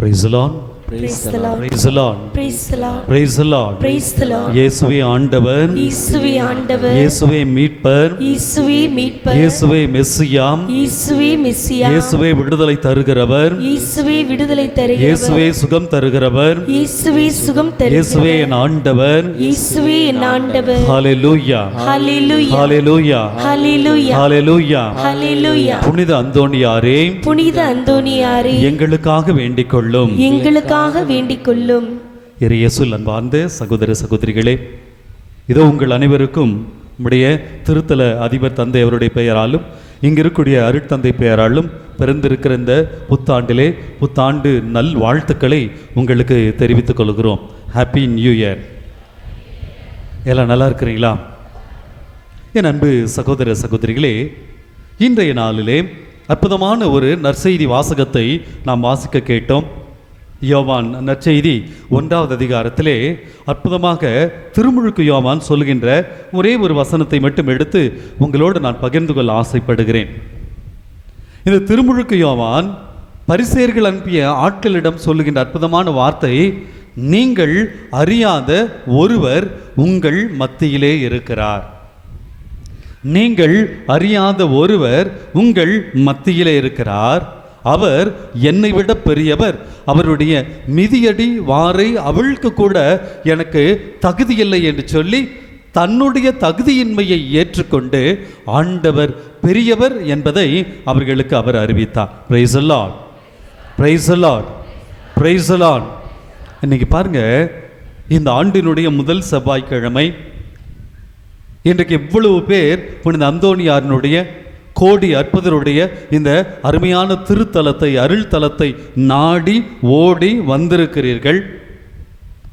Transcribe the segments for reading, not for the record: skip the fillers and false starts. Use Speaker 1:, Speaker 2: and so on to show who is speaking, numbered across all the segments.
Speaker 1: Praise the Lord.
Speaker 2: Praise the Lord.
Speaker 1: Praise the Lord.
Speaker 2: Praise the Lord.
Speaker 1: Praise the Lord.
Speaker 2: Praise the Lord.
Speaker 1: இயேசுவே ஆண்டவர்,
Speaker 2: இயேசுவே ஆண்டவர்,
Speaker 1: இயேசுவே மீட்பர்,
Speaker 2: இயேசுவே மீட்பர்,
Speaker 1: இயேசுவே மெஸ்ஸியாம்,
Speaker 2: இயேசுவே மெஸ்ஸியா,
Speaker 1: இயேசுவே விடுதலை தருகிறவர்,
Speaker 2: இயேசுவே விடுதலை தருகிறவர்,
Speaker 1: இயேசுவே சுகம் தருகிறவர்,
Speaker 2: இயேசுவே சுகம்
Speaker 1: இயேசுவே
Speaker 2: தருகிறவர்,
Speaker 1: என் ஆண்டவர்.
Speaker 2: இயேசுவே என் ஆண்டவர்.
Speaker 1: ஹalleluya,
Speaker 2: ஹalleluya,
Speaker 1: ஹalleluya,
Speaker 2: ஹalleluya,
Speaker 1: ஹalleluya.
Speaker 2: ஹalleluya.
Speaker 1: புனித அந்தோணியாரே,
Speaker 2: புனித அந்தோணியாரே,
Speaker 1: எங்களுக்காக வேண்டிக் கொள்ளும்.
Speaker 2: எங்களுக்காக வேண்டிக் கொள்ளும்.
Speaker 1: இயேசுவில் அன்பார்ந்த சகோதர சகோதரிகளே, இதோ உங்கள் அனைவருக்கும் நம்முடைய திருத்தல அதிபர் தந்தை அவருடைய பெயராலும் இங்கு இருக்கக்கூடிய அருட்தந்தை பெயராலும் பிறந்திருக்கிற இந்த புத்தாண்டிலே புத்தாண்டு நல் வாழ்த்துக்களை உங்களுக்கு தெரிவித்துக் கொள்கிறோம். Happy new year. எல்லாம் நல்லா இருக்கிறீங்களா? என் அன்பு சகோதர சகோதரிகளே, இன்றைய நாளிலே அற்புதமான ஒரு நற்செய்தி வாசகத்தை நாம் வாசிக்க கேட்டோம். யோவான் நற்செய்தி 1வது அதிகாரத்திலே அற்புதமாக திருமுழுக்கு யோவான் சொல்கின்ற ஒரே ஒரு வசனத்தை மட்டும் எடுத்து உங்களோடு நான் பகிர்ந்து கொள்ள ஆசைப்படுகிறேன். இந்த திருமுழுக்கு யோவான் பரிசேயர்கள் அனுப்பிய ஆட்களிடம் சொல்லுகின்ற அற்புதமான வார்த்தை, நீங்கள் அறியாத ஒருவர் உங்கள் மத்தியிலே இருக்கிறார். நீங்கள் அறியாத ஒருவர் உங்கள் மத்தியிலே இருக்கிறார். அவர் என்னை விட பெரியவர். அவருடைய மிதியடி வாரை அவிழ்க்க கூட எனக்கு தகுதியில்லை என்று சொல்லி தன்னுடைய தகுதியின்மையை ஏற்றுக்கொண்டு ஆண்டவர் பெரியவர் என்பதை அவர்களுக்கு அவர் அறிவித்தார். Price the lord, praise the lord, praise the Lord. இன்னைக்கு பாருங்க, இந்த ஆண்டினுடைய முதல் செவ்வாய்க்கிழமை. இன்றைக்கு எவ்வளவு பேர் புனித அந்தோணியாரினுடைய கோடி அற்புதருடைய இந்த அருமையான திருத்தலத்தை, அருள் தலத்தை நாடி ஓடி வந்திருக்கிறீர்கள்.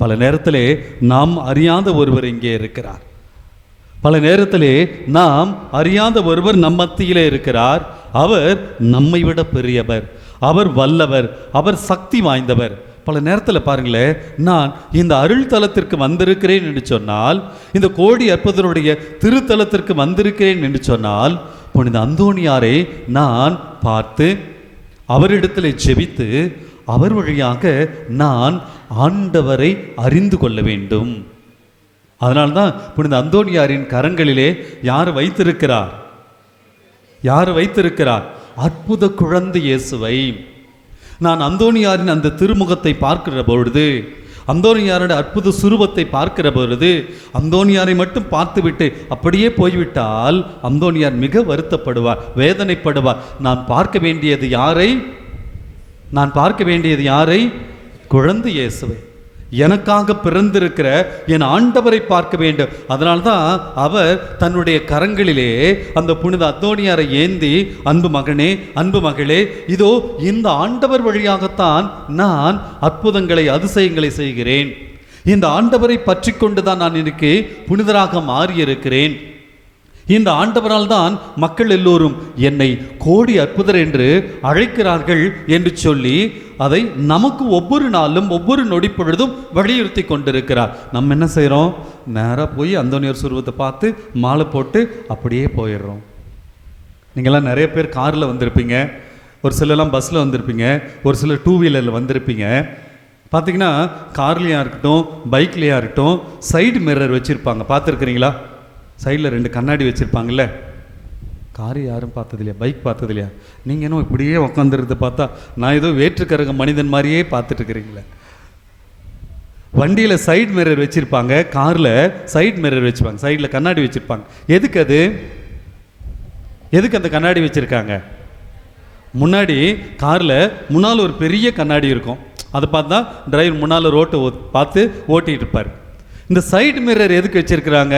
Speaker 1: பல நேரத்திலே நாம் அறியாத ஒருவர் இங்கே இருக்கிறார். பல நேரத்திலே நாம் அறியாத ஒருவர் நம் மத்தியிலே இருக்கிறார். அவர் நம்மை விட பெரியவர், அவர் வல்லவர், அவர் சக்தி வாய்ந்தவர். பல நேரத்தில் பாருங்களேன், நான் இந்த அருள் தலத்திற்கு வந்திருக்கிறேன் என்று சொன்னால், இந்த கோடி அற்புதருடைய திருத்தலத்திற்கு வந்திருக்கிறேன் என்று சொன்னால், புனித அந்தோணியாரை நான் பார்த்து அவரிடத்தில் ஜெபித்து அவர் வழியாக நான் ஆண்டவரை அறிந்து கொள்ள வேண்டும். அதனால்தான் புனித அந்தோணியாரின் கரங்களிலே யார் வைத்திருக்கிறார்? யார் வைத்திருக்கிறார்? அற்புத குழந்தை இயேசுவை. நான் அந்தோணியாரின் அந்த திருமுகத்தை பார்க்கிற பொழுது, அந்தோணியாரோட அற்புத சுரூபத்தை பார்க்கிற பொழுது, அந்தோணியாரை மட்டும் பார்த்துவிட்டு அப்படியே போய்விட்டால் அந்தோணியார் மிக வருத்தப்படுவார், வேதனைப்படுவார். நான் பார்க்க வேண்டியது யாரை? நான் பார்க்க வேண்டியது யாரை? குழந்தை இயேசுவை, எனக்காக பிறந்திருக்கிற என் ஆண்டவரை பார்க்க வேண்டும். அதனால்தான் அவர் தன்னுடைய கரங்களிலே அந்த புனித அந்தோணியாரை ஏந்தி, அன்பு மகனே, அன்பு மகளே, இதோ இந்த ஆண்டவர் வழியாகத்தான் நான் அற்புதங்களை, அதிசயங்களை செய்கிறேன். இந்த ஆண்டவரை பற்றி கொண்டுதான் நான் இன்னைக்கு புனிதராக மாறியிருக்கிறேன். இந்த ஆண்டவரால் தான் மக்கள் எல்லோரும் என்னை கோடி அற்புதர் என்று அழைக்கிறார்கள் என்று சொல்லி அதை நமக்கு ஒவ்வொரு நாளும் ஒவ்வொரு நொடி பொழுதும் வலியுறுத்தி கொண்டிருக்கிறார். நம்ம என்ன செய்கிறோம்? நேராக போய் அந்தோணியார் சுரூபத்தை பார்த்து மாலை போட்டு அப்படியே போயிடுறோம். நீங்கள்லாம் நிறைய பேர் காரில் வந்திருப்பீங்க, ஒரு சிலர்லாம் பஸ்ஸில் வந்திருப்பீங்க, ஒரு சிலர் 2 வீலரில் வந்திருப்பீங்க. பார்த்தீங்கன்னா கார்லையாக இருக்கட்டும், பைக்லையாக இருக்கட்டும், சைடு மிரர் வச்சுருப்பாங்க. பார்த்துருக்குறீங்களா? சைடில் 2 கண்ணாடி வச்சுருப்பாங்கல்ல. கார் யாரும் பார்த்தது இல்லையா? பைக் பார்த்தது இல்லையா? நீங்கள் என்ன இப்படியே உட்காந்துருது பார்த்தா நான் ஏதோ வேற்றுக்கரக மனிதன் மாதிரியே பார்த்துட்ருக்கிறீங்களே. வண்டியில் சைடு மிரர் வச்சுருப்பாங்க, காரில் சைடு மிரர் வச்சுருப்பாங்க, சைடில் கண்ணாடி வச்சுருப்பாங்க. எதுக்கு அது? எதுக்கு அந்த கண்ணாடி வச்சுருக்காங்க? முன்னாடி காரில் முன்னால் ஒரு பெரிய கண்ணாடி இருக்கும், அதை பார்த்து தான் டிரைவர் முன்னால் ரோட்டை பார்த்து ஓட்டிகிட்டு இருப்பார். இந்த சைடு மிரர் எதுக்கு வச்சுருக்கிறாங்க?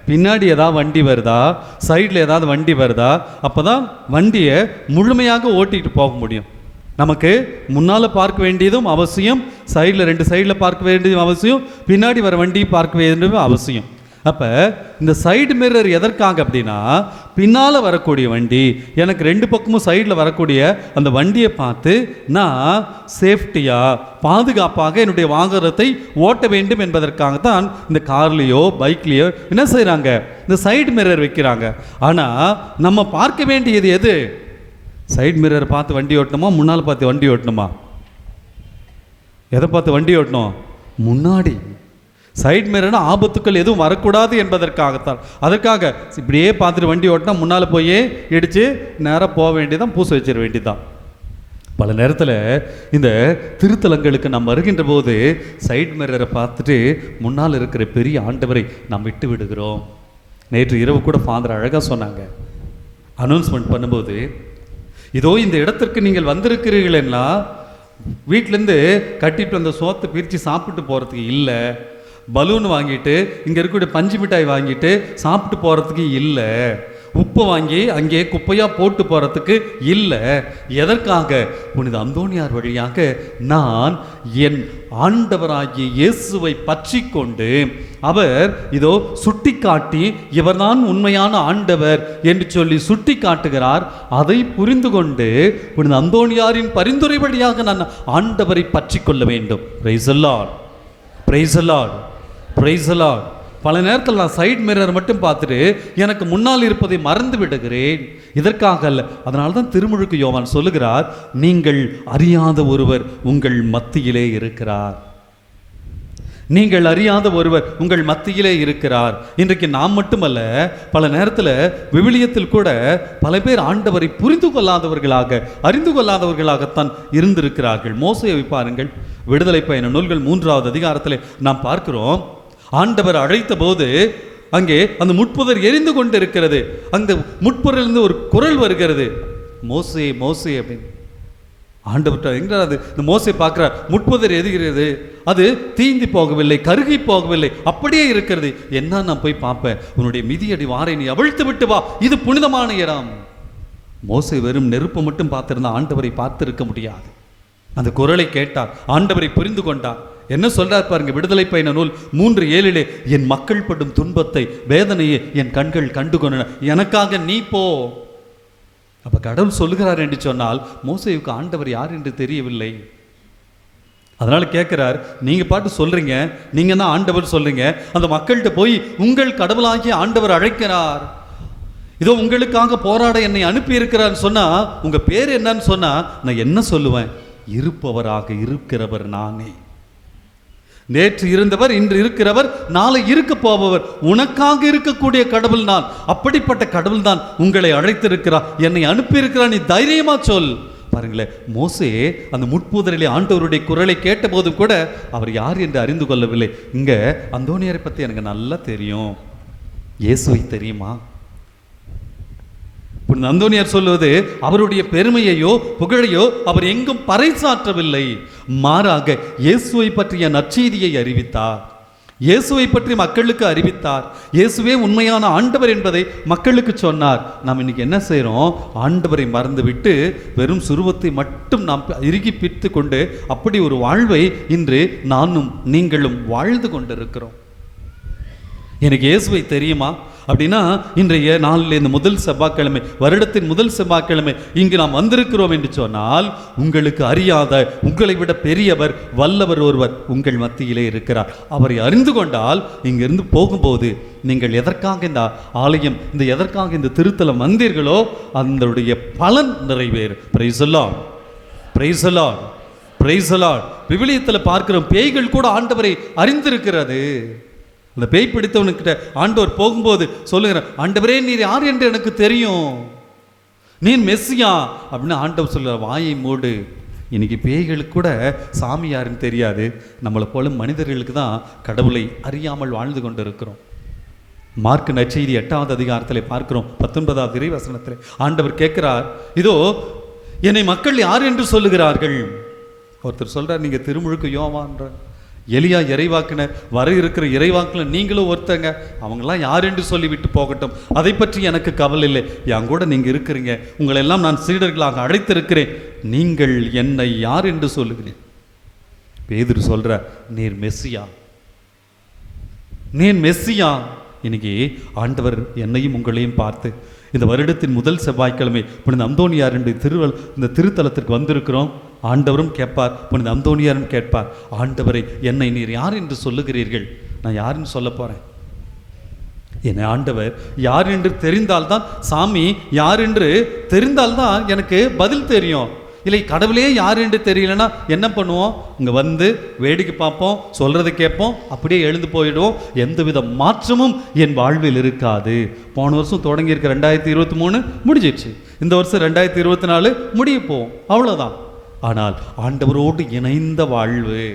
Speaker 1: பின்னாடி ஏதாவது வண்டி வருதா, சைடில் ஏதாவது வண்டி வருதா, அப்போ தான் வண்டியை முழுமையாக ஓட்டிகிட்டு போக முடியும். நமக்கு முன்னால் பார்க்க வேண்டியதும் அவசியம், சைடில் 2 சைடில் பார்க்க வேண்டியதும் அவசியம், பின்னாடி வர வண்டியை பார்க்க வேண்டியதும் அவசியம். அப்போ இந்த சைடு மிரர் எதற்காக அப்படின்னா, பின்னால் வரக்கூடிய வண்டி, எனக்கு 2 பக்கமும் சைடில் வரக்கூடிய அந்த வண்டியை பார்த்து நான் சேஃப்டியாக, பாதுகாப்பாக என்னுடைய வாகனத்தை ஓட்ட வேண்டும் என்பதற்காகத்தான் இந்த கார்லேயோ பைக்லேயோ என்ன செய்கிறாங்க? இந்த சைடு மிரர் வைக்கிறாங்க. ஆனால் நம்ம பார்க்க வேண்டியது எது? சைடு மிரர் பார்த்து வண்டி ஓட்டணுமா, முன்னால் பார்த்து வண்டி ஓட்டணுமா? எதை பார்த்து வண்டி ஓட்டணும்? முன்னாடி. சைட் மிரர்னா ஆபத்துக்கள் எதுவும் வரக்கூடாது என்பதற்காகத்தான். அதற்காக இப்படியே பார்த்துட்டு வண்டி ஓட்டினா முன்னால் போய் இடித்து நேராக போக வேண்டியதான், பூச வச்சிட வேண்டியதான். பல நேரத்தில் இந்த திருத்தலங்களுக்கு நாம் வருகின்ற போது சைட் மிரரை பார்த்துட்டு முன்னால் இருக்கிற பெரிய ஆண்டவரை நாம் விட்டு விடுகிறோம். நேற்று இரவு கூட ஃபாதர் அழகாக சொன்னாங்க, அனௌன்ஸ்மெண்ட் பண்ணும்போது, இதோ இந்த இடத்திற்கு நீங்கள் வந்திருக்கிறீர்கள்னா வீட்டிலேருந்து கட்டிட்டு வந்த சோத்தை பிரித்து சாப்பிட்டு போகிறதுக்கு இல்லை, பலூன் வாங்கிட்டு இங்கே இருக்கக்கூடிய பஞ்சு மிட்டாய் வாங்கிட்டு சாப்பிட்டு போகிறதுக்கு இல்லை, உப்பு வாங்கி அங்கே குப்பையாக போட்டு போகிறதுக்கு இல்லை. எதற்காக? புனித அந்தோனியார் வழியாக நான் என் ஆண்டவராகிய இயேசுவை பற்றி கொண்டு அவர் இதோ சுட்டி காட்டி இவர்தான் உண்மையான ஆண்டவர் என்று சொல்லி சுட்டி காட்டுகிறார். அதை புரிந்து கொண்டு புனித அந்தோனியாரின் பரிந்துரை வழியாக நான் ஆண்டவரை பற்றி கொள்ள வேண்டும். Price the lord, praise the lord, praise the Lord. பல நேரத்தில் நான் சைட் மிரர் மட்டும் பார்த்துட்டு எனக்கு முன்னால் இருப்பதை மறந்து விடுகிறேன். இதற்காக அல்ல. அதனால தான் திருமுழுக்கு யோவான் சொல்லுகிறார், நீங்கள் அறியாத ஒருவர் உங்கள் மத்தியிலே இருக்கிறார். நீங்கள் அறியாத ஒருவர் உங்கள் மத்தியிலே இருக்கிறார். இன்றைக்கு நாம் மட்டுமல்ல, பல நேரத்தில் விவிலியத்தில் கூட பல பேர் ஆண்டவரை புரிந்து கொள்ளாதவர்களாக, அறிந்து கொள்ளாதவர்களாகத்தான் இருந்திருக்கிறார்கள். மோசேயை பாருங்கள், விடுதலை பயண நூல்கள் 3வது அதிகாரத்தில் நாம் பார்க்கிறோம். ஆண்டவர் அழைத்த போது அங்கே அந்த முட்புதர் எரிந்து கொண்டு இருக்கிறது. அந்த முட்புதரிலிருந்து ஒரு குரல் வருகிறது, மோசே மோசே அப்படின்னு. ஆண்டவர் எங்கிறது? இந்த மோசே பார்க்கிறார், முட்புதர் எரிகிறது, அது தீந்தி போகவில்லை, கருகி போகவில்லை, அப்படியே இருக்கிறது. என்ன, நான் போய் பார்ப்பேன், உன்னுடைய மிதியடி வாரை நீ அவிழ்த்து விட்டு வா, இது புனிதமான இடம். மோசே வெறும் நெருப்பு மட்டும் பார்த்திருந்தா ஆண்டவரை பார்த்திருக்க முடியாது. அந்த குரலை கேட்டார், ஆண்டவரை புரிந்து கொண்டார். என்ன சொல்றார் பாருங்க, விடுதலை பயண நூல் 3:7, என் மக்கள் படும் துன்பத்தை வேதனையை என் கண்கள் கண்டு கொண்டன, எனக்காக நீ போ. அப்ப கடவுள் சொல்லுகிறார் என்று சொன்னால் மோசேவுக்கு ஆண்டவர் யார் என்று தெரியவில்லை. அதனால கேட்கிறார், நீங்க பாட்டு சொல்றீங்க, நீங்க தான் ஆண்டவர் சொல்றீங்க, அந்த மக்கள்கிட்ட போய் உங்கள் கடவுளாகிய ஆண்டவர் அழைக்கிறார், இதோ உங்களுக்காக போராட என்னை அனுப்பி இருக்கிறான்னு சொன்னா, உங்க பேர் என்னன்னு சொன்னா நான் என்ன சொல்லுவேன்? இருப்பவராக இருக்கிறவர் நானே. நேற்று இருந்தவர், இன்று இருக்கிறவர், நாளை இருக்க போபவர், உனக்காக இருக்கக்கூடிய கடவுள் நான். அப்படிப்பட்ட கடவுள் தான் உங்களை அழைத்திருக்கிறார், என்னை அனுப்பியிருக்கிறார், நீ தைரியமா சொல். பாருங்களேன், மோசே அந்த முட்புதரிலே ஆண்டவருடைய குரலை கேட்ட போதும் கூட அவர் யார் என்று அறிந்து கொள்ளவில்லை. இங்க அந்தோனியாரை பத்தி எனக்கு நல்லா தெரியும், இயேசுவை தெரியுமா? அந்தோனியார் சொல்லுவது, அவருடைய பெருமையையோ புகழையோ அவர் எங்கும் பறைசாற்றவில்லை, மாறாக இயேசுவை பற்றிய நற்செய்தியை அறிவித்தார், இயேசுவை பற்றி மக்களுக்கு அறிவித்தார், இயேசுவே உண்மையான ஆண்டவர் என்பதை மக்களுக்கு சொன்னார். நாம் இன்னைக்கு என்ன செய்கிறோம்? ஆண்டவரை மறந்துவிட்டு வெறும் சுருவத்தை மட்டும் நாம் இறுகி பிடித்து கொண்டு அப்படி ஒரு வாழ்வை இன்று நானும் நீங்களும் வாழ்ந்து கொண்டிருக்கிறோம். எனக்கு இயேசுவை தெரியுமா அப்படின்னா, இன்றைய நாளில் இந்த முதல் செவ்வாய்க்கிழமை, வருடத்தின் முதல் செவ்வாய்க்கிழமை இங்கு நாம் வந்திருக்கிறோம் என்று சொன்னால், உங்களுக்கு அறியாத, உங்களை விட பெரியவர், வல்லவர் ஒருவர் உங்கள் மத்தியிலே இருக்கிறார். அவரை அறிந்து கொண்டால் இங்கிருந்து போகும்போது நீங்கள் எதற்காக இந்த ஆலயம், இந்த எதற்காக இந்த திருத்தலம் வந்தீர்களோ அதனுடைய பலன் நிறைவேறும். Praise the lord, praise the lord, praise the lord. விவிலியத்தில் பார்க்கிறோம், பேய்கள் கூட ஆண்டவரை அறிந்திருக்கிறது. அந்த பேய் பிடித்தவனுக்கிட்ட ஆண்டவர் போகும்போது சொல்லுகிறார், ஆண்டவரே நீர் யார் என்று எனக்கு தெரியும், நீர் மெஸ்ஸியா அப்படின்னு ஆண்டவர் சொல்லுறார், வாயை மூடு. இன்னைக்கு பேய்களுக்கு கூட சாமி யாருன்னு தெரியாது, நம்மளை போல மனிதர்களுக்கு தான் கடவுளை அறியாமல் வாழ்ந்து கொண்டு இருக்கிறோம். மார்க் நற்செய்தி 8வது அதிகாரத்தில் பார்க்கிறோம், 19வது இறைவசனத்தில் ஆண்டவர் கேட்கிறார், இதோ என்னை மக்கள் யார் என்று சொல்லுகிறார்கள்? ஒருத்தர் சொல்றார், நீங்க திருமுழுக்கு யோவான்ற, எலியா இறைவாக்கினர், வர இருக்கிற இறைவாக்கினர் நீங்களும் ஒருத்தங்க, அவங்களாம் யார் என்று சொல்லிவிட்டு போகட்டும், அதை பற்றி எனக்கு கவலை இல்லை, என் கூட நீங்க இருக்கிறீங்க, உங்களை எல்லாம் நான் சீடர்களாக அழைத்திருக்கிறேன், நீங்கள் என்னை யார் என்று சொல்லுகிறேன்? பேதுரு சொல்ற, நீர் மெஸ்ஸியா, நீர் மெஸ்ஸியா. இன்னைக்கு ஆண்டவர் என்னையும் உங்களையும் பார்த்து இந்த வருடத்தின் முதல் செவ்வாய்க்கிழமை புனித அந்தோனியார் என்று இந்த திருத்தலத்திற்கு வந்திருக்கிறோம். ஆண்டவரும் கேட்பார், புனித அந்தோனியாரும் கேட்பார், ஆண்டவரை என்னை நீர் யார் என்று சொல்லுகிறீர்கள்? நான் யாருன்னு சொல்ல போறேன். என்னை ஆண்டவர் யார் என்று தெரிந்தால்தான், சாமி யார் என்று தெரிந்தால்தான் எனக்கு பதில் தெரியும். இல்லை கடவுளே யார் என்று தெரியலன்னா என்ன பண்ணுவோம்? இங்கே வந்து வேடிக்கை பார்ப்போம், சொல்கிறத கேட்போம், அப்படியே எழுந்து போயிடுவோம். எந்தவித மாற்றமும் என் வாழ்வில் இருக்காது. போன வருஷம் தொடங்கி இருக்க 2023 முடிஞ்சிடுச்சு. இந்த வருஷம் 2024 முடிய போவோம், அவ்வளோதான். ஆனால் ஆண்டவரோடு இணைந்த வாழ்வு,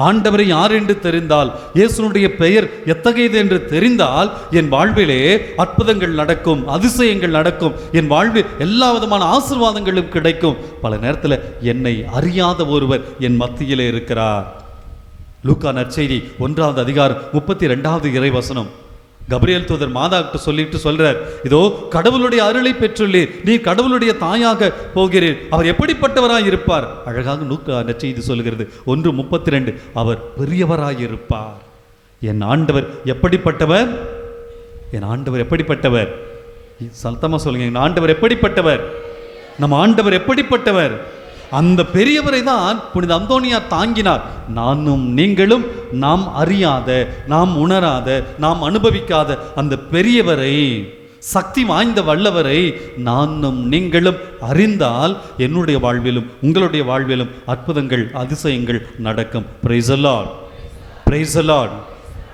Speaker 1: ஆண்டவரை யார் என்று தெரிந்தால், இயேசுனுடைய பெயர் எத்தகையது என்று தெரிந்தால் என் வாழ்விலே அற்புதங்கள் நடக்கும், அதிசயங்கள் நடக்கும், என் வாழ்வில் எல்லா விதமான ஆசீர்வாதங்களும் கிடைக்கும். பல நேரத்தில் என்னை அறியாத ஒருவர் என் மத்தியிலே இருக்கிறார். லூக்கா நற்செய்தி 1ஆம் அதிகாரம் 32வது இறைவசனம். கபிரியேல் தூதர் மாதாவுக்கு சொல்லிட்டு சொல்றார், இதோ கடவுளுடைய அருளை பெற்றுள்ளீர், நீ கடவுளுடைய தாயாக போகிறீர், அவர் எப்படிப்பட்டவராய் இருப்பார்? அழகாக லூக்கா நற்செய்தி சொல்கிறது 1:32, அவர் பெரியவராய் இருப்பார். என் ஆண்டவர் எப்படிப்பட்டவர்? என் ஆண்டவர் எப்படிப்பட்டவர்? சத்தமா சொல்லுங்க, என் ஆண்டவர் எப்படிப்பட்டவர்? நம் ஆண்டவர் எப்படிப்பட்டவர்? அந்த பெரியவரை தான் புனித அந்தோனியார் தாங்கினார். நானும் நீங்களும் நாம் அறியாத, நாம் உணராத, நாம் அனுபவிக்காத அந்த பெரியவரை, சக்தி வாய்ந்த வல்லவரை நானும் நீங்களும் அறிந்தால் என்னுடைய வாழ்விலும் உங்களுடைய வாழ்விலும் அற்புதங்கள், அதிசயங்கள் நடக்கும். Price the lord, praise the lord,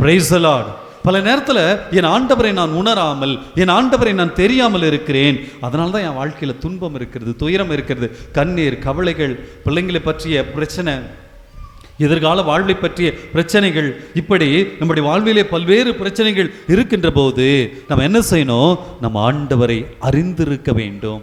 Speaker 1: praise the Lord. பல நேரத்தில் என் ஆண்டவரை நான் உணராமல், என் ஆண்டவரை நான் தெரியாமல் இருக்கிறேன். அதனால தான் என் வாழ்க்கையில் துன்பம் இருக்கிறது, துயரம் இருக்கிறது, கண்ணீர், கவலைகள், பிள்ளைங்களை பற்றிய பிரச்சனை, எதிர்கால வாழ்வை பற்றிய பிரச்சனைகள், இப்படி நம்முடைய வாழ்விலே பல்வேறு பிரச்சனைகள் இருக்கின்ற போது நம்ம என்ன செய்யணும்? நம்ம ஆண்டவரை அறிந்திருக்க வேண்டும்.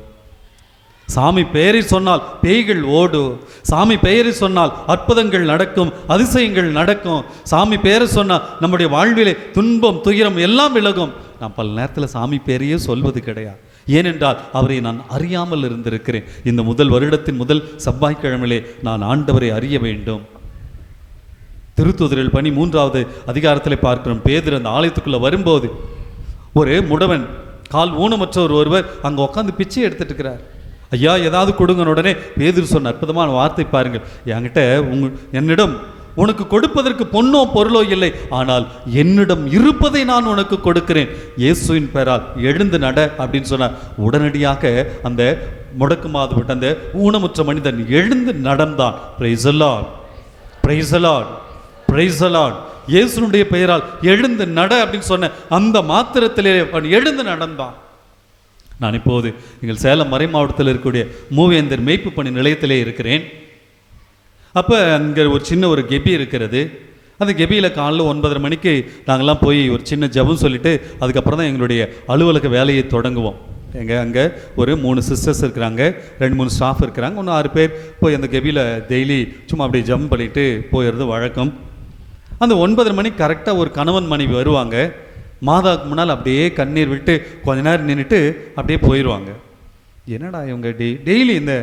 Speaker 1: சாமி பெயரை சொன்னால் பேய்கள் ஓடும், சாமி பெயரை சொன்னால் அற்புதங்கள் நடக்கும், அதிசயங்கள் நடக்கும். சாமி பெயரை சொன்னால் நம்முடைய வாழ்விலே துன்பம், துயரம் எல்லாம் விலகும். நான் பல நேரத்தில் சாமி பெயரையே சொல்வது கிடையாது. ஏனென்றால் அவரை நான் அறியாமல் இருந்திருக்கிறேன். இந்த முதல் வருடத்தின் முதல் செவ்வாய்க்கிழமையிலே நான் ஆண்டவரை அறிய வேண்டும். திருத்தூதர்கள் பணி 3ஆவது அதிகாரத்தில் பார்க்கிறோம். பேதுரு அந்த ஆலயத்துக்குள்ளே வரும்போது ஒரு முடவன், கால் ஊனமற்ற ஒருவர் அங்கே உட்காந்து பிச்சை எடுத்துட்டு இருக்கிறார். ஐயா ஏதாவது கொடுங்க. உடனே பேதுரு சொன்ன அற்புதமான வார்த்தை பாருங்கள், என்கிட்ட என்னிடம் உனக்கு கொடுப்பதற்கு பொன்னோ பொருளோ இல்லை, ஆனால் என்னிடம் இருப்பதை நான் உனக்கு கொடுக்கிறேன், இயேசுவின் பெயரால் எழுந்து நட அப்படின்னு சொன்னார். உடனடியாக அந்த முடக்குமாது அந்த ஊனமுற்ற மனிதன் எழுந்து நடந்தான். Price the lord, praise the lord, praise the Lord. இயேசுனுடைய பெயரால் எழுந்து நட அப்படின்னு சொன்ன அந்த மாத்திரத்திலே அவன் எழுந்து நடந்தான். நான் இப்போது எங்கள் சேலம் மறை மாவட்டத்தில் இருக்கக்கூடிய மூவேந்தர் மேய்ப்பு பணி நிலையத்திலே இருக்கிறேன். அப்போ அங்கே ஒரு சின்ன ஒரு கெபி இருக்கிறது. அந்த கெபியில் காலைல 9:30 மணிக்கு நாங்கள்லாம் போய் ஒரு சின்ன ஜபம் சொல்லிவிட்டு அதுக்கப்புறம் தான் எங்களுடைய அலுவலக வேலையை தொடங்குவோம். அங்கே ஒரு 3 சிஸ்டர்ஸ் இருக்கிறாங்க, 2-3 ஸ்டாஃப் இருக்கிறாங்க, இன்னும் 6 பேர் போய் அந்த கெபியில் டெய்லி சும்மா அப்படியே ஜம்ப் பண்ணிவிட்டு போயிடுறது வழக்கம். அந்த 9:30 மணிக்கு கரெக்டாக ஒரு கணவன் மனைவி வருவாங்க. மாதாவுக்கு முன்னால் அப்படியே கண்ணீர் விட்டு கொஞ்ச நேரம் நின்றுட்டு அப்படியே போயிடுவாங்க. என்னடா இவங்க டெய்லி இந்த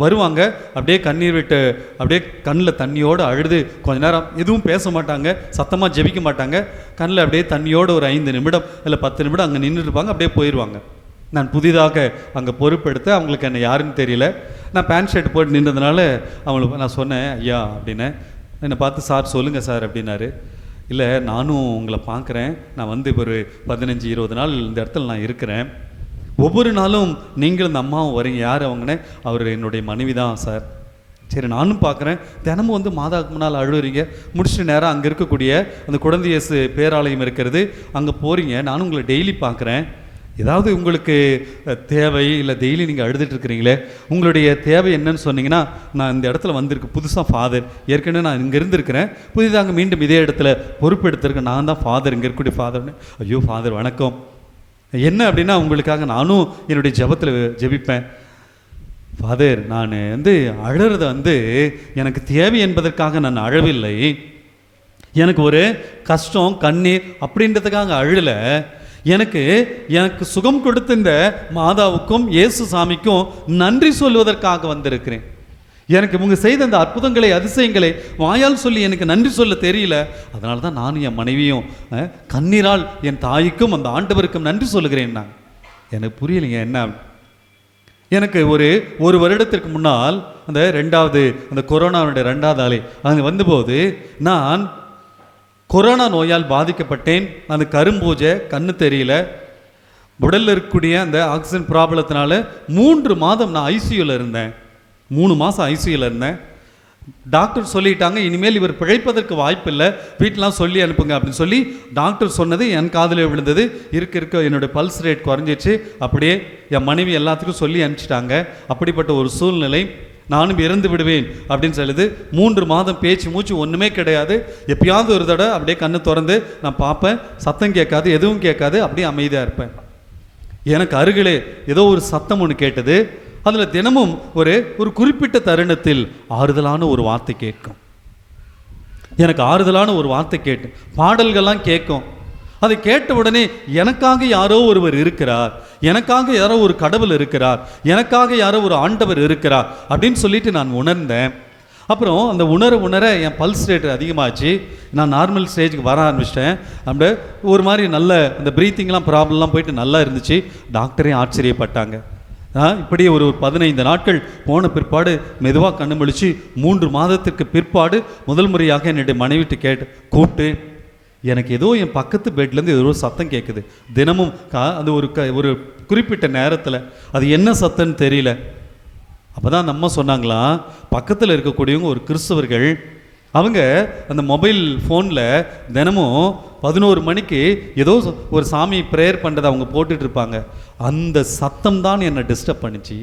Speaker 1: வருவாங்க, அப்படியே கண்ணீர் விட்டு அப்படியே கண்ணில் தண்ணியோடு அழுது கொஞ்ச நேரம் எதுவும் பேச மாட்டாங்க, சத்தமாக ஜெபிக்க மாட்டாங்க, கண்ணில் அப்படியே தண்ணியோடு ஒரு 5 நிமிடம் இல்லை 10 நிமிடம் அங்கே நின்றுட்டு இருப்பாங்க, அப்படியே போயிடுவாங்க. நான் புதிதாக அங்கே பொறுப்பெடுத்து அவங்களுக்கு என்ன யாருன்னு தெரியல, நான் பேண்ட் ஷர்ட் போட்டு நின்றதுனால அவங்களுக்கு நான் சொன்னேன், ஐயா அப்படின்னு. என்னை பார்த்து சார் சொல்லுங்கள் சார் அப்படின்னாரு. இல்லை நானும் உங்களை பார்க்குறேன், நான் வந்து ஒரு 15-20 நாள் இந்த இடத்துல நான் இருக்கிறேன், ஒவ்வொரு நாளும் நீங்களும் இந்த அம்மாவும் வரீங்க, யார் அவங்கன்னு? அவர் என்னுடைய மனைவி தான் சார். சரி நானும் பார்க்குறேன், தினமும் வந்து மாதாவுக்கு முன்னால் அழுகிறீங்க, முடிச்சுட்டு நேரம் அங்கே இருக்கக்கூடிய அந்த குழந்தை இயேசு பேராலயம் இருக்கிறது அங்கே போகிறீங்க, நானும் உங்களை டெய்லி பார்க்குறேன், ஏதாவது உங்களுக்கு தேவை இல்லை டெய்லி நீங்கள் அழுதுட்டு இருக்கிறீங்களே, உங்களுடைய தேவை என்னன்னு சொன்னீங்கன்னா நான் இந்த இடத்துல வந்திருக்கு புதுசாக ஃபாதர், ஏற்கனவே நான் இங்கே இருந்திருக்கிறேன், புதிதாக மீண்டும் இதே இடத்துல பொறுப்பெடுத்திருக்கேன், நான் தான் ஃபாதர், இங்கே இருக்கக்கூடிய ஃபாதர்னு. ஐயோ ஃபாதர் வணக்கம், என்ன அப்படின்னா உங்களுக்காக நானும் என்னுடைய ஜெபத்தில் ஜெபிப்பேன். ஃபாதர் நான் வந்து அழறத வந்து எனக்கு தேவை என்பதற்காக நான் அழவில்லை, எனக்கு ஒரு கஷ்டம் கண்ணீர் அப்படின்றதுக்காக அழலை, எனக்கு சுகம் கொடுத்த இந்த மாதாவுக்கும் இயேசு சாமிக்கும் நன்றி சொல்வதற்காக வந்திருக்கிறேன். எனக்கு இவங்க செய்த அந்த அற்புதங்களை அதிசயங்களை வாயால் சொல்லி எனக்கு நன்றி சொல்ல தெரியல, அதனால தான் நானும் என் மனைவியும் கண்ணீரால் என் தாய்க்கும் அந்த ஆண்டவருக்கும் நன்றி சொல்லுகிறேன். நான் எனக்கு புரியலைங்க என்ன. எனக்கு ஒரு வருடத்திற்கு முன்னால் அந்த கொரோனாவுடைய 2வது அலை அங்கே வந்தபோது நான் கொரோனா நோயால் பாதிக்கப்பட்டேன். அந்த கரும்பூஜை, கண்ணு தெரியல, உடலில் இருக்கக்கூடிய அந்த ஆக்சிஜன் ப்ராப்ளத்தினால 3 மாதம் நான் ஐசியூவில் இருந்தேன். 3 மாதம் ஐசியூவில் இருந்தேன். டாக்டர் சொல்லிட்டாங்க, இனிமேல் இவர் பிழைப்பதற்கு வாய்ப்பில்லை, வீட்டெலாம் சொல்லி அனுப்புங்க அப்படின்னு சொல்லி டாக்டர் சொன்னது என் காதில் விழுந்தது. இருக்க என்னோடய பல்ஸ் ரேட் குறைஞ்சிச்சு. அப்படியே என் மனைவி எல்லாத்துக்கும் சொல்லி அனுப்பிச்சிட்டாங்க. அப்படிப்பட்ட ஒரு சூழ்நிலை. நானும் இறந்து விடுவேன் அப்படின்னு சொல்லுது. 3 மாதம் பேச்சு மூச்சு ஒன்றுமே கிடையாது. எப்பயாவது ஒரு தடவை அப்படியே கண்ணு திறந்து நான் பார்ப்பேன், சத்தம் கேட்காது, எதுவும் கேட்காது, அப்படியே அமைதியாக இருப்பேன். எனக்கு அருகிலே ஏதோ ஒரு சத்தம் ஒன்று கேட்டது. அதில் தினமும் ஒரு குறிப்பிட்ட தருணத்தில் ஆறுதலான ஒரு வார்த்தை கேட்கும். எனக்கு ஆறுதலான ஒரு வார்த்தை கேட்டு பாடல்கள்லாம் கேட்கும். அதை கேட்ட உடனே எனக்காக யாரோ ஒருவர் இருக்கிறார், எனக்காக யாரோ ஒரு கடவுள் இருக்கிறார், எனக்காக யாரோ ஒரு ஆண்டவர் இருக்கிறார் அப்படின்னு சொல்லிட்டு நான் உணர்ந்தேன். அப்புறம் அந்த உணர என் பல்ஸ் ரேட் அதிகமாச்சு. நான் நார்மல் ஸ்டேஜுக்கு வர ஆரம்பிச்சிட்டேன். அப்படியே ஒரு மாதிரி நல்ல அந்த ப்ரீத்திங்லாம் ப்ராப்ளம்லாம் போயிட்டு நல்லா இருந்துச்சு. டாக்டரே ஆச்சரியப்பட்டாங்க. இப்படி ஒரு 15 நாட்கள் போன பிற்பாடு மெதுவாக கண்ணு முழிச்சு 3 மாதத்திற்கு பிற்பாடு முதல் முறையாக என்னுடைய மனைவிட்டு கூப்பிட்டு, எனக்கு ஏதோ என் பக்கத்து பெட்லேருந்து ஏதோ சத்தம் கேட்குது தினமும். அது ஒரு குறிப்பிட்ட நேரத்தில் அது என்ன சத்தம்னு தெரியல. அப்போ தான் நம்ம சொன்னாங்களா, பக்கத்தில் இருக்கக்கூடியவங்க ஒரு கிறிஸ்தவர்கள், அவங்க அந்த மொபைல் ஃபோனில் தினமும் 11 மணிக்கு ஏதோ ஒரு சாமி ப்ரேயர் பண்ணுறதை அவங்க போட்டுட்டு இருப்பாங்க. அந்த சத்தம் தான் என்னை டிஸ்டர்ப் பண்ணிச்சு.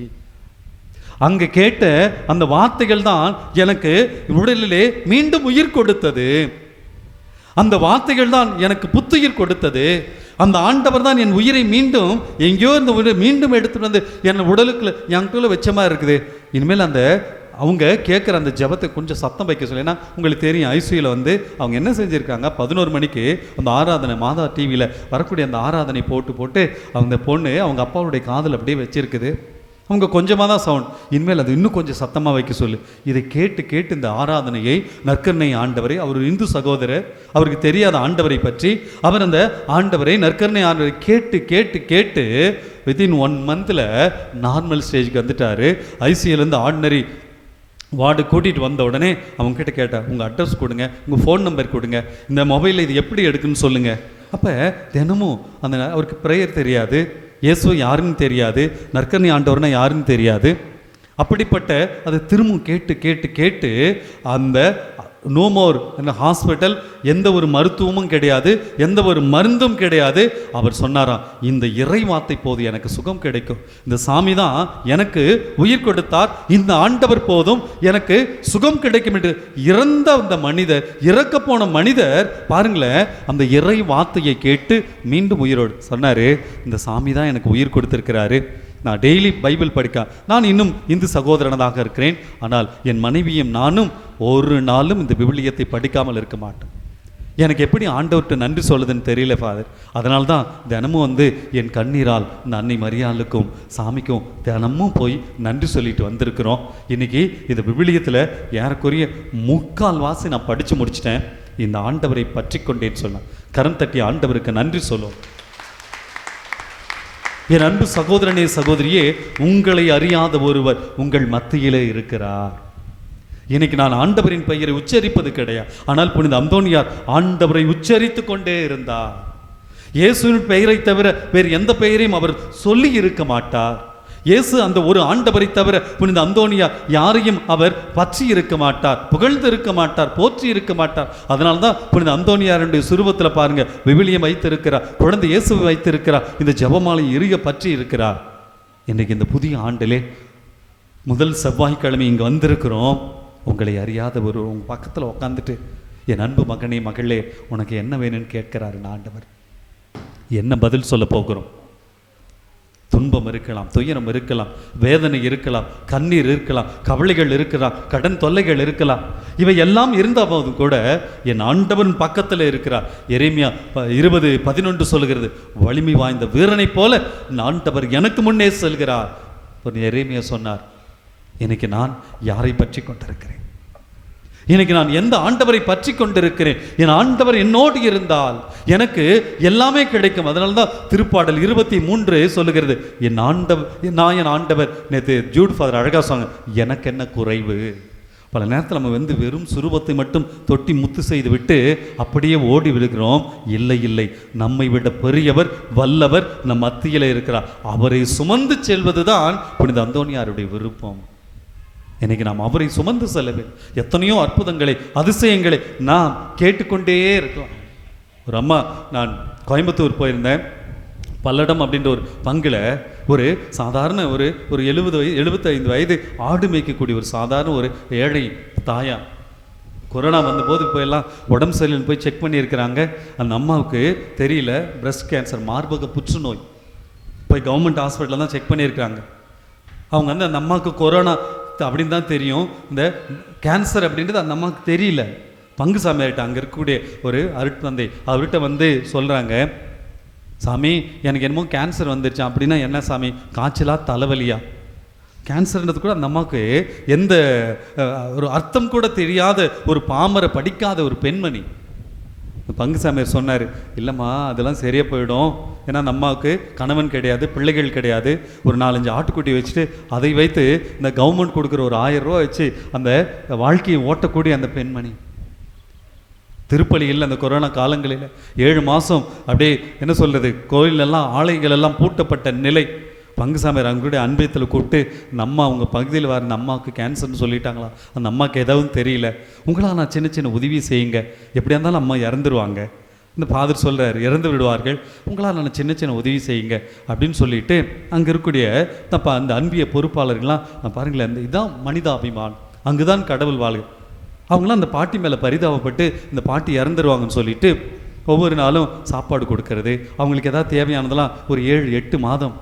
Speaker 1: அங்கே கேட்ட அந்த வார்த்தைகள் தான் எனக்கு உடலிலே மீண்டும் உயிர் கொடுத்தது. அந்த வார்த்தைகள் தான் எனக்கு புத்துயிர் கொடுத்தது. அந்த ஆண்டவர் தான் என் உயிரை மீண்டும் எங்கேயோ இந்த உயிரை மீண்டும் எடுத்துகிட்டு வந்து என் உடலுக்குள்ள எனக்குள்ள வச்ச மாதிரி இருக்குது. இனிமேல் அந்த அவங்க கேட்குற அந்த ஜபத்தை கொஞ்சம் சத்தம் வைக்க சொல்லி, ஏன்னா உங்களுக்கு தெரியும் ஐசியூவில் அவங்க என்ன செஞ்சுருக்காங்க, 11 மணிக்கு அந்த ஆராதனை மாதா டிவியில் வரக்கூடிய அந்த ஆராதனை போட்டு அந்த பொண்ணு அவங்க அப்பாவுடைய காதில் அப்படியே வச்சிருக்குது. அவங்க கொஞ்சமாக தான் சவுண்ட், இனிமேல் அது இன்னும் கொஞ்சம் சத்தமாக வைக்க சொல்லு. இதை கேட்டு இந்த ஆராதனையை நற்கருணை ஆண்டவரை, அவர் இந்து சகோதரர், அவருக்கு தெரியாத ஆண்டவரை பற்றி, அவர் அந்த ஆண்டவரை நற்கருணை ஆண்டவரை கேட்டு வித்தின் 1 மந்தில் நார்மல் ஸ்டேஜுக்கு வந்துட்டார். ஐசியூலேருந்து ஆர்டினரி வார்டு கூட்டிகிட்டு வந்த உடனே அவங்ககிட்ட கேட்டேன், உங்கள் அட்ரஸ் கொடுங்க, உங்கள் ஃபோன் நம்பர் கொடுங்க, இந்த மொபைலில் இது எப்படி எடுக்குன்னு சொல்லுங்கள். அப்போ தினமும் அவருக்கு ப்ரேயர் தெரியாது, இயேசு யாருன்னு தெரியாது, நற்கருணை ஆண்டவர்னா யாருன்னு தெரியாது. அப்படிப்பட்ட அதை திரும்பவும் கேட்டு அந்த நோ மோர் அந்த ஹாஸ்பிட்டல், எந்த ஒரு மருத்துவமும் கிடையாது, எந்த ஒரு மருந்தும் கிடையாது. அவர் சொன்னாராம், இந்த இறை வார்த்தை போது எனக்கு சுகம் கிடைக்கும், இந்த சாமி தான் எனக்கு உயிர் கொடுத்தார், இந்த ஆண்டவர் போதும் எனக்கு சுகம் கிடைக்கும் என்று இறந்த அந்த மனிதர், இறக்க போன மனிதர் பாருங்களேன், அந்த இறை வார்த்தையை கேட்டு மீண்டும் உயிரோடு சொன்னார், இந்த சாமி தான் எனக்கு உயிர் கொடுத்திருக்கிறாரு. நான் டெய்லி பைபிள் படிக்க, நான் இன்னும் இந்து சகோதரனாக இருக்கிறேன், ஆனால் என் மனைவியும் நானும் ஒரு நாளும் இந்த விவிலியத்தை படிக்காமல் இருக்க மாட்டேன். எனக்கு எப்படி ஆண்டவர்கிட்ட நன்றி சொல்லுதுன்னு தெரியல ஃபாதர். அதனால தான் தினமும் என் கண்ணீரால் இந்த அன்னை மரியாளுக்கும் சாமிக்கும் தினமும் போய் நன்றி சொல்லிட்டு வந்திருக்கிறோம். இன்றைக்கி இந்த விவிலியத்தில் ஏறக்குறைய 3/4 நான் படித்து முடிச்சிட்டேன். இந்த ஆண்டவரை பற்றி கொண்டேன்னு சொன்னேன். கரம் தட்டி ஆண்டவருக்கு நன்றி சொல்லும். என் அன்பு சகோதரனே சகோதரியே, உங்களை அறியாத ஒருவர் உங்கள் மத்தியிலே இருக்கிறார். இன்னைக்கு நான் ஆண்டவரின் பெயரை உச்சரிப்பது கிடையாது, ஆனால் புனித அந்தோனியார் ஆண்டவரை உச்சரித்து கொண்டே இருந்தார். இயேசுவின் பெயரை தவிர வேறு எந்த பெயரையும் அவர் சொல்லி இருக்க மாட்டார். இயேசு அந்த ஒரு ஆண்டவரை தவிர புனித அந்தோனியார் யாரையும் அவர் பற்றி இருக்க மாட்டார், புகழ்ந்து இருக்க மாட்டார், போற்றி இருக்க மாட்டார். அதனால தான் புனித அந்தோனியாருடைய சுரூபத்தில் பாருங்க, விவிலியம் வைத்திருக்கிறார், குழந்தை இயேசுவை வைத்திருக்கிறார், இந்த ஜெபமாலை இறுக பற்றி இருக்கிறார். இன்றைக்கு இந்த புதிய ஆண்டிலே முதல் செவ்வாய்க்கிழமை இங்கே வந்திருக்கிறோம். உங்களை அறியாத ஒரு உங்கள் பக்கத்தில் உட்காந்துட்டு, என் அன்பு மகனே மகளே உனக்கு என்ன வேணும்னு கேட்கிறாரு ஆண்டவர். என்ன பதில் சொல்ல போகிறோம்? துன்பம் இருக்கலாம், துயரம் இருக்கலாம், வேதனை இருக்கலாம், கண்ணீர் இருக்கலாம், கவலைகள் இருக்கலாம், கடன் தொல்லைகள் இருக்கலாம். இவை எல்லாம் இருந்த போது கூட என் ஆண்டவன் பக்கத்தில் இருக்கிறார். எரேமியா 20:11 சொல்லுகிறது, வலிமை வாய்ந்த வீரனை போல ஆண்டவர் எனக்கு முன்னே செல்கிறார். எரேமியா சொன்னார், இன்னைக்கு நான் யாரை பற்றி கொண்டிருக்கிறேன்? இன்னைக்கு நான் எந்த ஆண்டவரை பற்றி கொண்டிருக்கிறேன்? என் ஆண்டவர் என்னோடு இருந்தால் எனக்கு எல்லாமே கிடைக்கும். அதனால தான் திருப்பாடல் 23 சொல்லுகிறது, என் ஆண்டவர் நேற்று ஜூட் ஃபாதர் அழகாக சொன்னாங்க, எனக்கு என்ன குறைவு, பல நேரத்தில் நம்ம வந்து வெறும் சுரூபத்தை மட்டும் தொட்டி முத்து செய்து விட்டு அப்படியே ஓடி விழுகிறோம். இல்லை இல்லை, நம்மை விட பெரியவர் வல்லவர் நம் மத்தியில் இருக்கிறார். அவரை சுமந்து செல்வது தான் புனித அந்தோனியாருடைய விருப்பம். இன்னைக்கு நாம் அவரை சுமந்து செல்ல வேண்டும். எத்தனையோ அற்புதங்களை அதிசயங்களை நாம் கேட்டுக்கொண்டே இருக்கலாம். ஒரு அம்மா, நான் கோயம்புத்தூர் போயிருந்தேன். பல்லடம் அப்படின்ற ஒரு பங்கில் ஒரு சாதாரண ஒரு 75 வயது ஆடு மேய்க்கக்கூடிய ஒரு சாதாரண ஒரு ஏழை தாயா, கொரோனா வந்தபோது போயெல்லாம் உடம்பு சரியில்லைன்னு போய் செக் பண்ணியிருக்கிறாங்க. அந்த அம்மாவுக்கு தெரியல, பிரஸ்ட் கேன்சர், மார்பக புற்றுநோய். போய் கவர்மெண்ட் ஹாஸ்பிட்டலில் தான் செக் பண்ணியிருக்காங்க. அவங்க வந்து அந்த அம்மாவுக்கு கொரோனா அப்படின்னு தான் தெரியும், இந்த கேன்சர் அப்படின்றது அந்த அம்மாவுக்கு தெரியல. பங்கு சாமியார்கிட்ட அங்கே இருக்கக்கூடிய ஒரு அருட்தந்தை அவர்கிட்ட வந்து சொல்கிறாங்க, சாமி எனக்கு என்னமோ கேன்சர் வந்துருச்சு. அப்படின்னா என்ன சாமி, காய்ச்சலா தலைவலியா? கேன்சர்ன்றது கூட அந்த அம்மாவுக்கு எந்த ஒரு அர்த்தம் கூட தெரியாத ஒரு பாமர படிக்காத ஒரு பெண்மணி. பங்கு சாமியார் சொன்னார், இல்லைம்மா அதெல்லாம் சரியாக போயிடும். ஏன்னா அந்த அம்மாவுக்கு கணவன் கிடையாது, பிள்ளைகள் கிடையாது. ஒரு 4-5 ஆட்டுக்குட்டி வச்சுட்டு அதை வைத்து இந்த கவர்மெண்ட் கொடுக்குற ஒரு 1000 ரூபா வச்சு அந்த வாழ்க்கையை ஓட்டக்கூடிய அந்த பெண்மணி. திருப்பலியில் அந்த கொரோனா காலங்களில் 7 மாதம் அப்படியே என்ன சொல்கிறது, கோயிலெல்லாம் ஆலயங்கள் எல்லாம் பூட்டப்பட்ட நிலை. பங்கு சாமியார் அவங்களுடைய அன்பயத்தில் கூப்பிட்டு, இந்த அம்மா அவங்க பகுதியில் வர அந்த அம்மாவுக்கு கேன்சர்னு சொல்லிட்டாங்களா, அந்த அம்மாவுக்கு ஏதாவது தெரியல, உங்களால் நான் சின்ன சின்ன உதவி செய்யுங்க, எப்படியா இருந்தாலும் அம்மா இறந்துருவாங்க. இந்த ஃபாதர் சொல்கிறார், இறந்து விடுவார்கள், உங்களால் நான் சின்ன சின்ன உதவி செய்யுங்க அப்படின்னு சொல்லிட்டு அங்கே இருக்கக்கூடிய அந்த அன்பிய பொறுப்பாளர்கள்லாம் பாருங்களேன், இந்த இதுதான் மனிதாபிமான், அங்கு தான் கடவுள் வாழ்க. அவங்களாம் அந்த பாட்டி மேலே பரிதாபப்பட்டு இந்த பாட்டி இறந்துருவாங்கன்னு சொல்லிட்டு ஒவ்வொரு நாளும் சாப்பாடு கொடுக்கறது, அவங்களுக்கு எதாவது தேவையானதெல்லாம் ஒரு 7-8 மாதம்.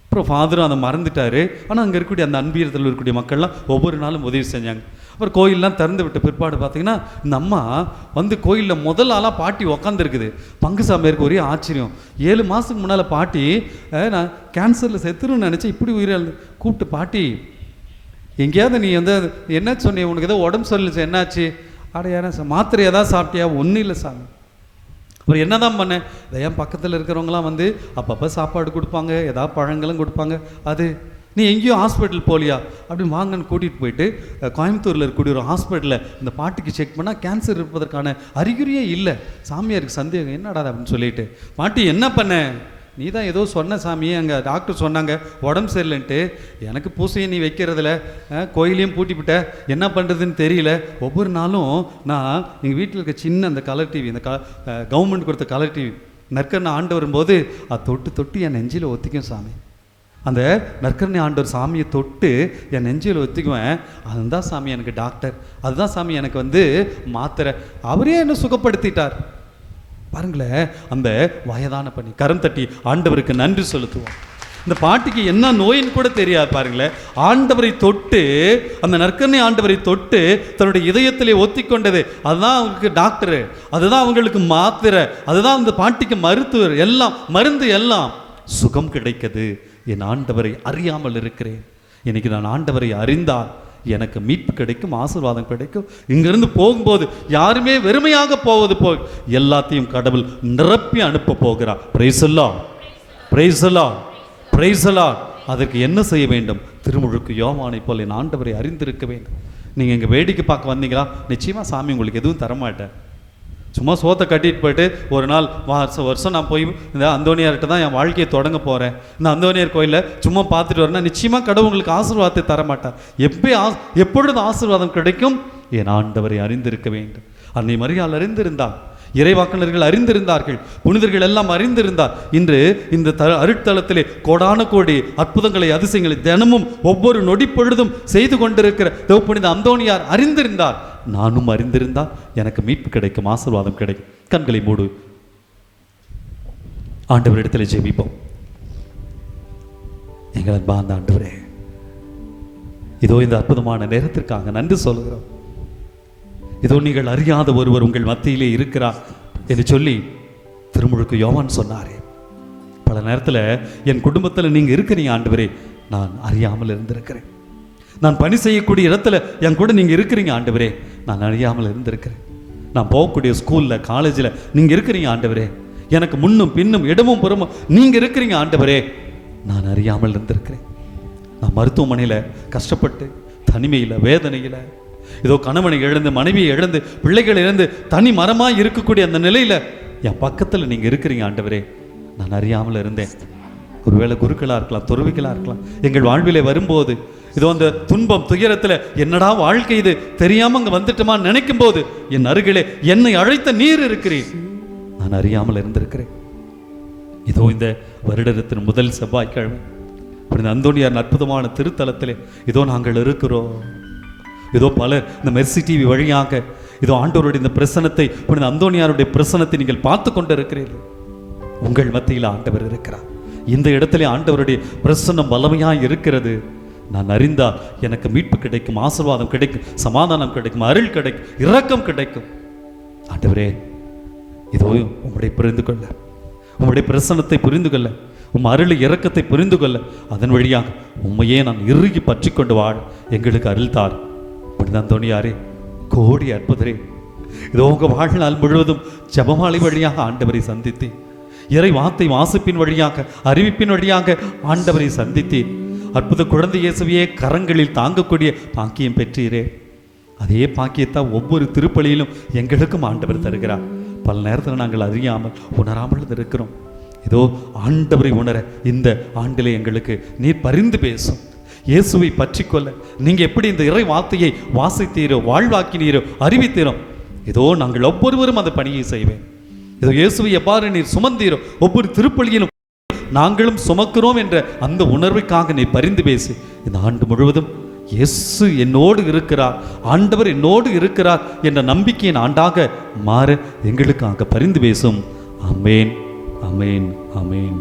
Speaker 1: அப்புறம் ஃபாதரும் அதை மறந்துட்டார். ஆனால் அங்கே இருக்கக்கூடிய அந்த அன்பியத்தில் இருக்கக்கூடிய மக்கள்லாம் ஒவ்வொரு நாளும் உதவி செஞ்சாங்க. அப்புறம் கோயிலெலாம் திறந்து விட்ட பிற்பாடு பார்த்தீங்கன்னா இந்த அம்மா வந்து கோயிலில் முதல் ஆளாக பாட்டி உக்காந்துருக்குது. பங்கு சாமியாருக்கு ஒரே ஆச்சரியம். 7 மாதத்துக்கு முன்னால் பாட்டி நான் கேன்சரில் செத்துருன்னு நினச்சேன், இப்படி உயிரிழந்து கூப்பிட்டு, பாட்டி எங்கேயாவது நீ வந்து என்ன சொன்னி, உனக்கு ஏதோ உடம்பு சொல்லிச்சு, என்னாச்சு? அடையா மாத்திரை ஏதாவது சாப்பிட்டியா? ஒன்றும் இல்லை சாமி. அப்புறம் என்ன தான் பண்ணேன், என் பக்கத்தில் இருக்கிறவங்களாம் வந்து அப்பப்போ சாப்பாடு கொடுப்பாங்க, ஏதாவது பழங்களும் கொடுப்பாங்க. அது நீ எங்கேயும் ஹாஸ்பிட்டல் போலியா அப்படின்னு வாங்கன்னு கூட்டிகிட்டு போயிட்டு கோயம்புத்தூரில் இருக்கக்கூடிய ஒரு ஹாஸ்பிட்டலில் இந்த பாட்டிக்கு செக் பண்ணால் கேன்சர் இருப்பதற்கான அறிகுறியே இல்லை. சாமியாருக்கு சந்தேகம், என்னடா அப்படின்னு சொல்லிட்டு, பாட்டி என்ன பண்ண, நீ தான் ஏதோ சொன்ன சாமி, அங்கே டாக்டர் சொன்னாங்க உடம்பு சரியில்லைன்ட்டு. எனக்கு பூசையை நீ வைக்கிறதில்ல, கோயிலையும் பூட்டிவிட்ட, என்ன பண்ணுறதுன்னு தெரியல. ஒவ்வொரு நாளும் நான் எங்கள் வீட்டில் இருக்க சின்ன அந்த கலர் டிவி, இந்த கவர்மெண்ட் கொடுத்த கலர் டிவி நற்கரணை ஆண்டு வரும்போது அது தொட்டு தொட்டு என் நெஞ்சில் ஒத்திக்கும் சாமி. அந்த நற்கரணை ஆண்டவர் சாமியை தொட்டு என் நெஞ்சில் ஒத்திக்குவேன். அதுதான் சாமி எனக்கு டாக்டர், அதுதான் சாமி எனக்கு வந்து மாத்திரை. அவரே என்னை சுகப்படுத்திட்டார். பாருங்களேன், அந்த வயதான பண்ணி கரம் தட்டி ஆண்டவருக்கு நன்றி செலுத்துவோம். இந்த பாட்டிக்கு என்ன நோயின்னு கூட தெரியாது. பாருங்களேன், ஆண்டவரை தொட்டு, அந்த நற்கரணை ஆண்டவரை தொட்டு தன்னுடைய இதயத்திலே ஒத்தி கொண்டது, அதுதான் அவங்களுக்கு டாக்டரு, அதுதான் அவங்களுக்கு மாத்திரை, அதுதான் அந்த பாட்டிக்கு மருத்துவர், எல்லாம் மருந்து, எல்லாம் சுகம் கிடைக்குது. என் ஆண்டவரை அறியாமல் இருக்கிறேன். இன்னைக்கு நான் ஆண்டவரை அறிந்தால் எனக்கு மீட்பு கிடைக்கும், ஆசீர்வாதம் கிடைக்கும். இங்கிருந்து போகும்போது யாருமே வெறுமையாக போவது போய் எல்லாத்தையும் கடவுள் நிரப்பி அனுப்ப போகிறார். பிரைஸ் எல்லாம், பிரைஸ் எல்லாம், பிரைஸ் எல்லாம். அதற்கு என்ன செய்ய வேண்டும்? திருமுழுக்கு யோவானை போல் என் ஆண்டவரை அறிந்திருக்க வேண்டும். நீங்கள் இங்கே வேடிக்கை பார்க்க வந்தீங்களா, நிச்சயமாக சாமி உங்களுக்கு எதுவும் தரமாட்டேன். சும்மா சோத்தை கட்டிட்டு போயிட்டு ஒரு நாள் வருஷம் நான் போய் இந்த அந்தோனியார்கிட்ட தான் என் வாழ்க்கையை தொடங்க போகிறேன், இந்த அந்தோனியார் கோயிலில் சும்மா பார்த்துட்டு வரேன்னா நிச்சயமாக கடவுள் உங்களுக்கு ஆசீர்வாதத்தை தரமாட்டார். எப்பொழுது ஆசீர்வாதம் கிடைக்கும்? என் ஆண்டவரை அறிந்திருக்க வேண்டும். அன்னை மரியாள் அறிந்திருந்தார், இறைவாக்கினர்கள் அறிந்திருந்தார்கள், புனிதர்கள் எல்லாம் அறிந்திருந்தார். இன்று இந்த அருட்தலத்திலே கோடான கோடி அற்புதங்களை, அதிசயங்களை தினமும் ஒவ்வொரு நொடி பொழுதும் செய்து கொண்டிருக்கிற புனித அந்தோனியார் அறிந்திருந்தார். நானும் அறிந்திருந்தால் எனக்கு மீட்பு கிடைக்கும், ஆசீர்வாதம் கிடைக்கும். கண்களை மூடு, ஆண்டவரிடத்தில் ஜெபிப்போம். எங்கள் அன்பார்ந்த ஆண்டவரே, இதோ இந்த அற்புதமான நேரத்திற்காக நன்றி சொல்கிறோம். இதோ நீங்கள் அறியாத ஒருவர் உங்கள் மத்தியிலே இருக்கிறார் என்று சொல்லி திருமுழுக்கு யோவான் சொன்னாரே. பல நேரத்தில் என் குடும்பத்தில் நீங்கள் இருக்கிறீங்க ஆண்டவரே, நான் அறியாமல் இருந்திருக்கிறேன். நான் பணி செய்யக்கூடிய இடத்துல என் கூட நீங்கள் இருக்கிறீங்க ஆண்டவரே, நான் அறியாமல் இருந்திருக்கிறேன். நான் போகக்கூடிய ஸ்கூலில், காலேஜில் நீங்கள் இருக்கிறீங்க ஆண்டவரே. எனக்கு முன்னும் பின்னும் இடமும் புறமும் நீங்கள் இருக்கிறீங்க ஆண்டவரே, நான் அறியாமல் இருந்திருக்கிறேன். நான் மருத்துவமனையில் கஷ்டப்பட்டு, தனிமையில், வேதனையில், இதோ கணவனை இழந்து, மனைவியை இழந்து, பிள்ளைகளை இழந்து தனி மரமாய் இருக்கக்கூடிய அந்த நிலையில என் பக்கத்துல நீங்க இருக்கிறீங்க ஆண்டவரே. நான் அறியாமல் இருந்தேன். ஒருவேளை குருக்களா இருக்கலாம், துறவிகளா இருக்கலாம். எங்கள் வாழ்விலே வரும்போது இதோ அந்த துன்பம் துயரத்துல என்னடா வாழ்க்கை இது தெரியாம அங்க வந்துட்டுமா நினைக்கும் போது என் அருகிலே என்னை அழைத்த நீர் இருக்கிறீர். நான் அறியாமல் இருந்திருக்கிறேன். இதோ இந்த வருடத்தின் முதல் செவ்வாய்க்கிழமை அந்தோனியார் அற்புதமான திருத்தலத்திலே இதோ நாங்கள் இருக்கிறோம். இதோ பலர் இந்த மெர்சி டிவி வழியாக இதோ ஆண்டவருடைய இந்த பிரசனத்தை, அந்தோனியாருடைய பிரசனத்தை நீங்கள் பார்த்து கொண்டு இருக்கிறீர்கள். உங்கள் மத்தியில் ஆண்டவர் இருக்கிறார். இந்த இடத்துல ஆண்டவருடைய பிரசன்னம் வல்லமையாக இருக்கிறது. நான் அறிந்தால் எனக்கு மீட்பு கிடைக்கும், ஆசீர்வாதம் கிடைக்கும், சமாதானம் கிடைக்கும், அருள் கிடைக்கும், இரக்கம் கிடைக்கும். ஆண்டவரே, இதோ உம்முடைய புரிந்து கொள்ள, உம்முடைய பிரசன்னத்தை புரிந்து கொள்ள, உம் அருளை இரக்கத்தை புரிந்து கொள்ள, அதன் வழியாக உண்மையே நான் இறுகி பற்றி கொண்டு வாழ எங்களுக்கு அருள் தார். அந்தோனியாரே, கோடி அற்புதரே, இதோ உங்க வாழ்நாள் முழுவதும் ஜெபமாலை வழியாக ஆண்டவரை சந்தித்தேன். இறை வார்த்தை வாசிப்பின் வழியாக, அறிவிப்பின் வழியாக ஆண்டவரை சந்தித்தேன். அற்புத குழந்தை இயேசுவையே கரங்களில் தாங்கக்கூடிய பாக்கியம் பெற்றீரே. அதே பாக்கியத்தை ஒவ்வொரு திருப்பலியிலும் எங்களுக்கும் ஆண்டவர் தருகிறார். பல நேரத்தில் நாங்கள் அறியாமல் உணராமல் இருக்கிறோம். இதோ ஆண்டவரை உணர இந்த ஆண்டிலே எங்களுக்கு நீர் பரிந்து பேசும். இயேசுவை பற்றி கொள்ள நீங்க எப்படி இந்த இறை வார்த்தையை வாசித்தீரோ, வாழ்வாக்கினீரோ, அறிவித்தீரோ, இதோ நாங்கள் ஒவ்வொருவரும் அந்த பணியை செய்வேன். இதோ இயேசுவை எவ்வாறு நீர் சுமந்தீரோ, ஒவ்வொரு திருப்பலியிலும் நாங்களும் சுமக்கிறோம் என்ற அந்த உணர்வுக்காக நீ பரிந்து பேசி இந்த ஆண்டு முழுவதும் இயேசு என்னோடு இருக்கிறார், ஆண்டவர் என்னோடு இருக்கிறார் என்ற நம்பிக்கையின் ஆண்டாக மாற எங்களுக்காக பரிந்து பேசும். ஆமென், ஆமென், ஆமென்.